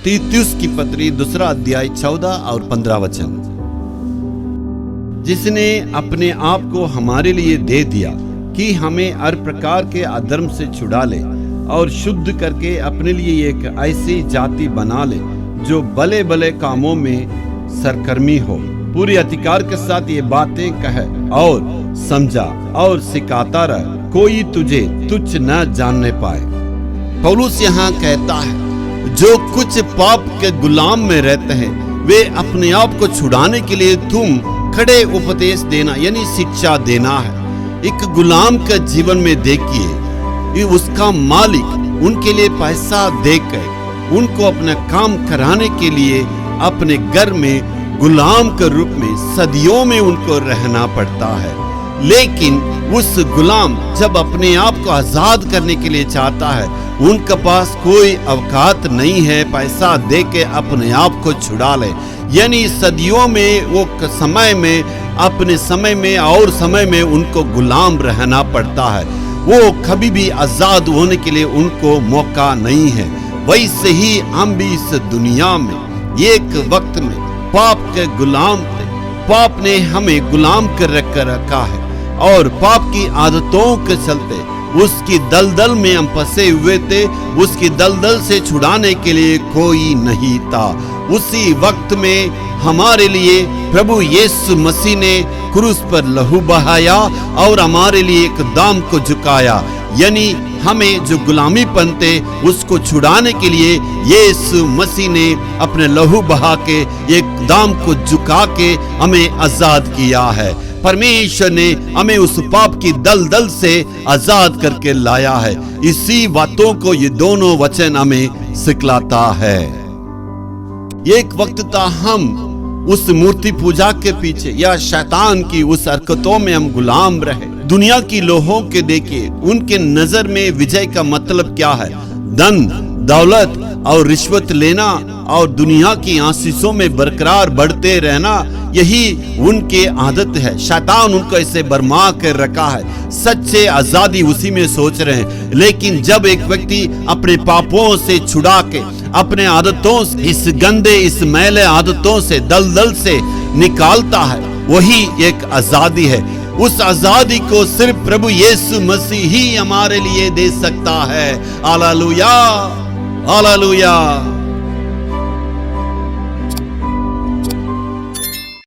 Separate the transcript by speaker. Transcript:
Speaker 1: तीतुस की पत्री 2 अध्याय 14 और 15 वचन। जिसने अपने आप को हमारे लिए दे दिया कि हमें हर प्रकार के अधर्म से छुड़ा ले और शुद्ध करके अपने लिए एक ऐसी जाति बना ले जो भले भले कामों में सरकर्मी हो। पूरी अधिकार के साथ ये बातें कहे और समझा और सिखाता रह, कोई तुझे तुच्छ न जानने पाए। पौलुस यहाँ कहता है, जो कुछ पाप के गुलाम में रहते हैं वे अपने आप को छुड़ाने के लिए तुम खड़े उपदेश देना यानी शिक्षा देना है। एक गुलाम के जीवन में देखिए, उसका मालिक उनके लिए पैसा देकर उनको अपना काम कराने के लिए अपने घर में गुलाम के रूप में सदियों में उनको रहना पड़ता है। लेकिन उस गुलाम जब अपने आप को आजाद करने के लिए चाहता है, उनके पास कोई अवकात नहीं है पैसा दे के अपने आप को छुड़ा ले। यानी सदियों में वो समय में अपने समय में और समय में उनको गुलाम रहना पड़ता है। वो कभी भी आजाद होने के लिए उनको मौका नहीं है। वैसे ही हम भी इस दुनिया में एक वक्त में पाप के गुलाम थे। पाप ने हमें गुलाम कर रखा है और पाप की आदतों के चलते उसकी दलदल में हम फंसे हुए थे। उसकी दलदल से छुड़ाने के लिए कोई नहीं था। उसी वक्त में हमारे लिए प्रभु यीशु मसीह ने क्रूस पर लहू बहाया और हमारे लिए एक दाम को झुकाया। यानी हमें जो गुलामीपन थे उसको छुड़ाने के लिए यीशु मसीह ने अपने लहू बहा के एक दाम को झुका के हमें आजाद किया है। परमेश्वर ने हमें उस पाप की दलदल से आजाद करके लाया है। इसी बातों को ये दोनों वचन हमें सिखलाता है। एक वक्त था हम उस मूर्ति पूजा के पीछे या शैतान की उस हरकतों में हम गुलाम रहे। दुनिया की लोगों के देखिए, उनके नजर में विजय का मतलब क्या है? धन दौलत और रिश्वत लेना और दुनिया की आशीषों में बरकरार बढ़ते रहना, यही उनके आदत है। शैतान उनको ऐसे बरमा कर रखा है। सच्चे आजादी उसी में सोच रहे हैं। लेकिन जब एक व्यक्ति अपने पापों से छुड़ा के अपने आदतों से, इस गंदे इस मैले आदतों से दलदल से निकालता है, वही एक आजादी है। उस आजादी को सिर्फ प्रभु यीशु मसीह ही हमारे लिए दे सकता है। Hallelujah hallelujah.